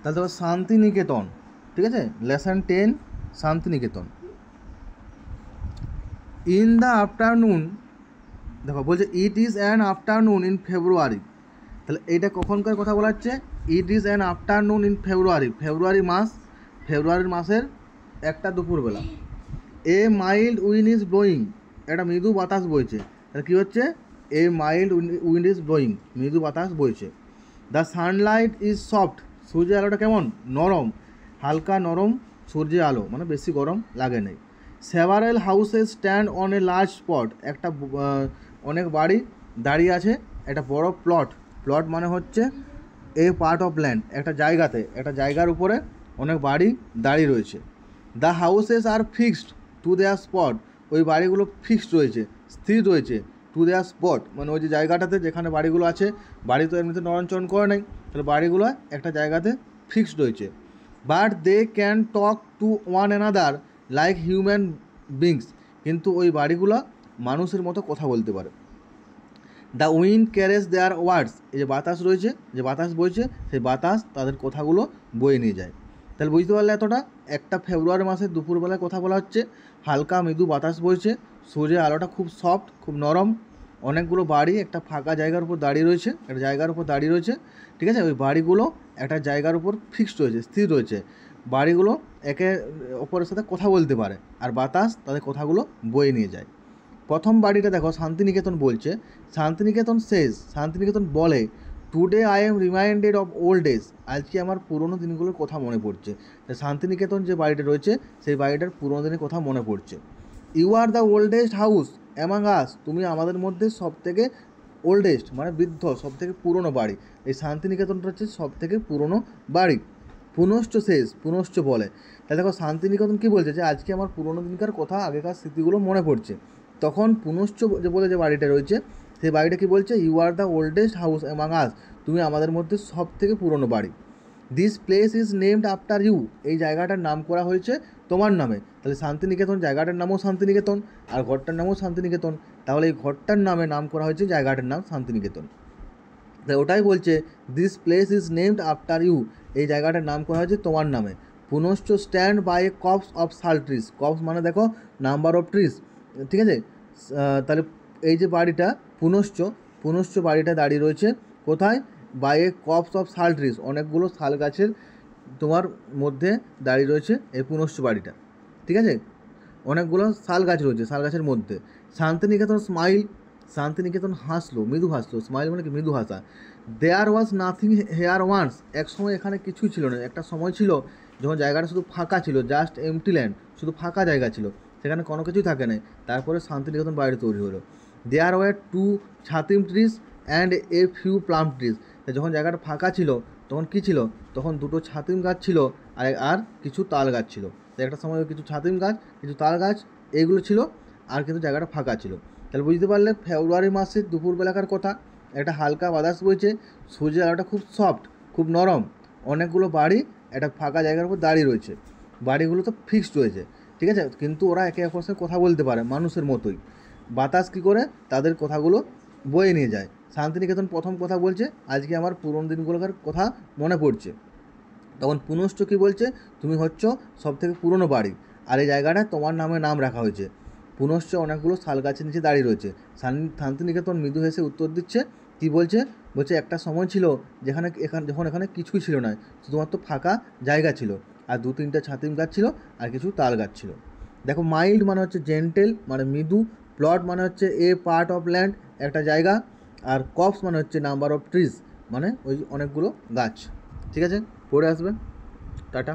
তাহলে দেখো শান্তিনিকেতন, ঠিক আছে, lesson 10 Shantiniketan. In the afternoon, দেখো বলছে it is an afternoon in February. তাহলে এইটা কখনকার কথা বলা হচ্ছে? It is an afternoon in February, ফেব্রুয়ারির মাসের একটা দুপুরবেলা। A mild wind is blowing, একটা মৃদু বাতাস বইছে। তাহলে কী হচ্ছে? A mild wind is blowing, মৃদু বাতাস বইছে। দ্য সানলাইট ইজ সফট, সূর্যের আলোটা কেমন? নরম, হালকা নরম সূর্যের আলো, মানে বেশি গরম লাগে নাই। Several houses stand on a large spot, একটা অনেক বাড়ি দাঁড়িয়ে আছে একটা বড় প্লট মানে হচ্ছে এ পার্ট অফ ল্যান্ড, একটা জায়গাতে, একটা জায়গার উপরে অনেক বাড়ি দাঁড়িয়ে রয়েছে। The houses are fixed to their spot, ওই বাড়িগুলো ফিক্সড রয়েছে, স্থির রয়েছে। টু দেয়ার স্পট মানে ওই যে জায়গাটাতে যেখানে বাড়িগুলো আছে, বাড়ি তো এমনিতে নড়নচড়ন করে নাই, তাহলে বাড়িগুলো একটা জায়গাতে ফিক্সড রয়েছে। But they can talk to one another like human beings, কিন্তু ওই বাড়িগুলো মানুষের মতো কথা বলতে পারে। The wind carries their words, এই যে বাতাস রয়েছে, যে বাতাস বইছে, সেই বাতাস তাদের কথাগুলো বয়ে নিয়ে যায়। তাহলে বুঝতে পারলে এতটা? একটা ফেব্রুয়ারি মাসের দুপুরবেলায় কথা বলা হচ্ছে, হালকা মৃদু বাতাস বইছে, সূর্যের আলোটা খুব সফট, খুব নরম, অনেকগুলো বাড়ি একটা ফাঁকা জায়গার উপর দাঁড়িয়ে রয়েছে, একটা জায়গার উপর দাঁড়িয়ে রয়েছে, ঠিক আছে। ওই বাড়িগুলো একটা জায়গার উপর ফিক্সড রয়েছে, স্থির রয়েছে। বাড়িগুলো একে অপরের সাথে কথা বলতে পারে, আর বাতাস তাদের কথাগুলো বয়ে নিয়ে যায়। প্রথম বাড়িটা দেখো শান্তিনিকেতন বলছে, শান্তিনিকেতন বলে, today I am reminded of old days, আজকে আমার পুরনো দিনগুলোর কথা মনে পড়ছে। শান্তিনিকেতন যে বাড়িটা রয়েছে, সেই বাড়িটার পুরনো দিনের কথা মনে পড়ছে। You are the oldest house among us, তুমি আমাদের মধ্যে সব থেকে ওল্ডেস্ট মানে বৃদ্ধ, সব থেকে পুরনো বাড়ি। এই শান্তিনিকেতনটা হচ্ছে সব থেকে পুরনো বাড়ি। পুনশ্চ বলে, তাহলে দেখো শান্তিনিকেতন কী বলছে? যে আজকে আমার পুরনো দিনকার কথা, আগেকার স্মৃতিগুলো মনে পড়ছে। তখন পুনশ্চ যে বলে যে বাড়িটা রয়েছে, সেই বাড়িটা কী বলছে? You are the oldest house among us, তুমি আমাদের মধ্যে সব থেকে পুরনো বাড়ি। This place is named after you, এই জায়গাটার নাম করা হয়েছে তোমার নামে। তাহলে শান্তিনিকেতন জায়গাটার নামও শান্তিনিকেতন, আর ঘরটার নামও শান্তিনিকেতন। তাহলে এই ঘরটার নামে নাম করা হয়েছে জায়গাটার নাম শান্তিনিকেতন। তাই ওটাই বলছে this place is named after you, এই জায়গাটার নাম করা হয়েছে তোমার নামে। Punashcha stand by a copse of sal trees, copse মানে দেখো নাম্বার অফ ট্রিজ, ঠিক আছে। তাহলে এই যে বাড়িটা পুনশ্চ বাড়িটা দাঁড়িয়ে রয়েছে কোথায়? By a copse of sal trees, অনেকগুলো শাল গাছের তোমার মধ্যে দাঁড়িয়ে রয়েছে এই পুনশ্চ বাড়িটা, ঠিক আছে। অনেকগুলো শাল গাছ রয়েছে, শাল গাছের মধ্যে। শান্তিনিকেতন স্মাইল, শান্তিনিকেতন হাসলো, মৃদু হাসলো, স্মাইল মানে কি? মৃদু হাসা। দেয়ার ওয়াজ নাথিং হেয়ার ওয়ান্স, এক সময় এখানে কিছুই ছিল না। একটা সময় ছিল যখন জায়গাটা শুধু ফাঁকা ছিল, জাস্ট এমটি ল্যান্ড, শুধু ফাঁকা জায়গা ছিল, সেখানে কোনো কিছুই থাকে না। তারপরে শান্তিনিকেতন বাড়ি তৈরি হলো। There were two chhatim trees and a few plum trees, যখন জায়গাটা ফাঁকা ছিল তখন কী ছিল? তখন দুটো ছাতিম গাছ ছিল, আর কিছু তাল গাছ ছিল। একটা সময় কিছু ছাতিম গাছ, কিছু তাল গাছ, এইগুলো ছিল, আর কিন্তু জায়গাটা ফাঁকা ছিল। তাহলে বুঝতে পারলে ফেব্রুয়ারি মাসের দুপুরবেলাকার কথা। একটা হালকা বাতাস বইছে, সূর্যের আলোটা খুব সফট, খুব নরম, অনেকগুলো বাড়ি একটা ফাঁকা জায়গার উপর দাঁড়িয়ে রয়েছে। বাড়িগুলো তো ফিক্সড রয়েছে, ঠিক আছে, কিন্তু ওরা একে অপরের সাথে কথা বলতে পারে মানুষের মতোই। বাতাস কী করে? তাদের কথাগুলো বয়ে নিয়ে যায়। শান্তিনিকেতন প্রথম কথা বলছে, আজকে আমার পুরনো দিনগুলোকার কথা মনে পড়ছে। তখন পুনশ্চ কী বলছে? তুমি হচ্ছ সব থেকে পুরনো বাড়ি, আর এই জায়গাটা তোমার নামে নাম রাখা হয়েছে। পুনশ্চ অনেকগুলো শাল গাছের নিচে দাঁড়িয়ে রয়েছে। শান্তিনিকেতন মৃদু হেসে উত্তর দিচ্ছে, কী বলছে? বলছে একটা সময় ছিল যখন এখানে কিছুই ছিল না, শুধুমাত্র ফাঁকা জায়গা ছিল, আর দু তিনটা ছাতিম গাছ ছিল, আর কিছু তাল গাছ ছিল। দেখো মাইল্ড মানে হচ্ছে জেন্টেল মানে মৃদু, প্লট মানে হচ্ছে এ পার্ট অফ ল্যান্ড একটা জায়গা, আর কপস মানে হচ্ছে নাম্বার অফ ট্রিজ মানে ওই অনেকগুলো গাছ, ঠিক আছে। পড়ে আসবে। টাটা।